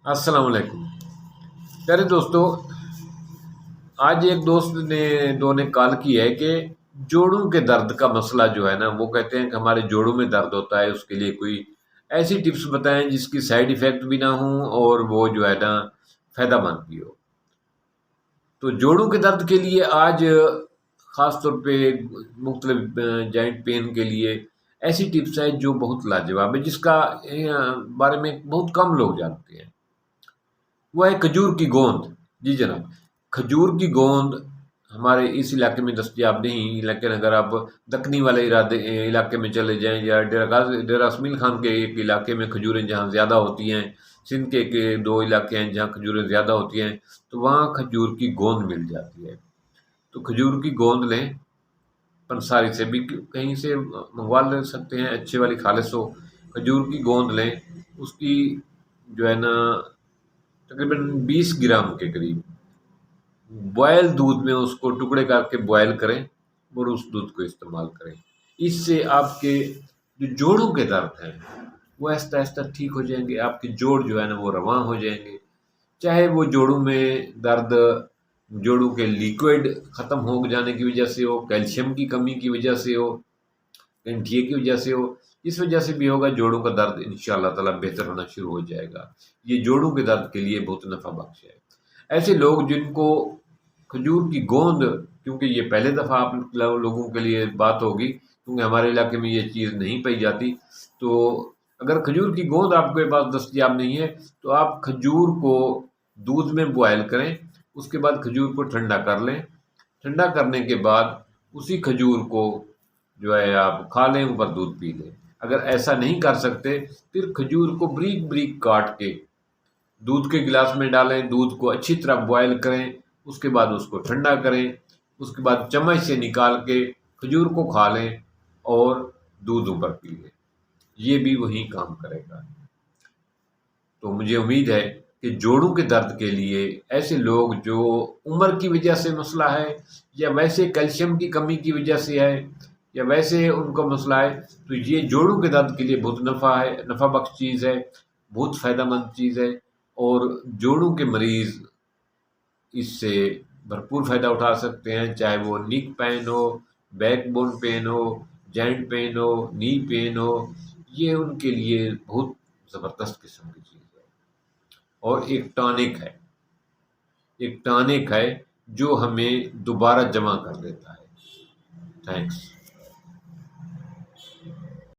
السلام علیکم پیارے دوستو، آج ایک دوست نے دو نے کال کی ہے کہ جوڑوں کے درد کا مسئلہ جو ہے نا، وہ کہتے ہیں کہ ہمارے جوڑوں میں درد ہوتا ہے، اس کے لیے کوئی ایسی ٹپس بتائیں جس کی سائیڈ ایفیکٹ بھی نہ ہوں اور وہ جو ہے نا فائدہ مند بھی ہو۔ تو جوڑوں کے درد کے لیے آج خاص طور پہ مختلف جوائنٹ پین کے لیے ایسی ٹپس ہے جو بہت لاجواب ہے، جس کا بارے میں بہت کم لوگ جانتے ہیں۔ وہ ہے کھجور کی گوند۔ جی جناب، کھجور کی گوند ہمارے اس علاقے میں دستیاب نہیں، لیکن اگر آپ دکنی والے علاقے میں چلے جائیں یا ڈیرہ اسمیل خان کے ایک علاقے میں کھجوریں جہاں زیادہ ہوتی ہیں، سندھ کے دو علاقے ہیں جہاں کھجوریں زیادہ ہوتی ہیں، تو وہاں کھجور کی گوند مل جاتی ہے۔ تو کھجور کی گوند لیں، پنساری سے بھی کہیں سے منگوا لے سکتے ہیں، اچھے والی خالص ہو۔ کھجور کی گوند لیں، اس کی جو ہے نا تقریباً 20 گرام کے قریب بوائل دودھ میں اس کو ٹکڑے کر کے بوائل کریں اور اس دودھ کو استعمال کریں۔ اس سے آپ کے جو جوڑوں کے درد ہیں وہ آہستہ آہستہ ٹھیک ہو جائیں گے، آپ کے جوڑ جو ہے نا وہ رواں ہو جائیں گے، چاہے وہ جوڑوں میں درد جوڑوں کے لیکوئڈ ختم ہو جانے کی وجہ سے ہو، کیلشیم کی کمی کی وجہ سے ہو، گنٹھیے کی وجہ سے ہو، اس وجہ سے بھی ہوگا، جوڑوں کا درد انشاءاللہ تعالیٰ بہتر ہونا شروع ہو جائے گا۔ یہ جوڑوں کے درد کے لیے بہت نفع بخش ہے۔ ایسے لوگ جن کو کھجور کی گوند، کیونکہ یہ پہلے دفعہ آپ لوگوں کے لیے بات ہوگی کیونکہ ہمارے علاقے میں یہ چیز نہیں پائی جاتی، تو اگر کھجور کی گوند آپ کے پاس دستیاب نہیں ہے تو آپ کھجور کو دودھ میں بوائل کریں، اس کے بعد کھجور کو ٹھنڈا کر لیں۔ ٹھنڈا کرنے کے بعد اسی کھجور کو جو ہے آپ کھا لیں، اوپر دودھ پی لیں۔ اگر ایسا نہیں کر سکتے پھر کھجور کو بریک بریک کاٹ کے دودھ کے گلاس میں ڈالیں، دودھ کو اچھی طرح بوائل کریں، اس کے بعد اس کو ٹھنڈا کریں، اس کے بعد چمچ سے نکال کے کھجور کو کھا لیں اور دودھ اوپر پی لیں۔ یہ بھی وہی کام کرے گا۔ تو مجھے امید ہے کہ جوڑوں کے درد کے لیے ایسے لوگ جو عمر کی وجہ سے مسئلہ ہے یا ویسے کیلشیم کی کمی کی وجہ سے ہے یا ویسے ان کا مسئلہ ہے، تو یہ جوڑوں کے درد کے لیے بہت نفع بخش چیز ہے، بہت فائدہ مند چیز ہے، اور جوڑوں کے مریض اس سے بھرپور فائدہ اٹھا سکتے ہیں، چاہے وہ نیک پین ہو، بیک بون پین ہو، جوائنٹ پین ہو، نی پین ہو، یہ ان کے لیے بہت زبردست قسم کی چیز ہے۔ اور ایک ٹانک ہے جو ہمیں دوبارہ جمع کر دیتا ہے۔ تھینکس۔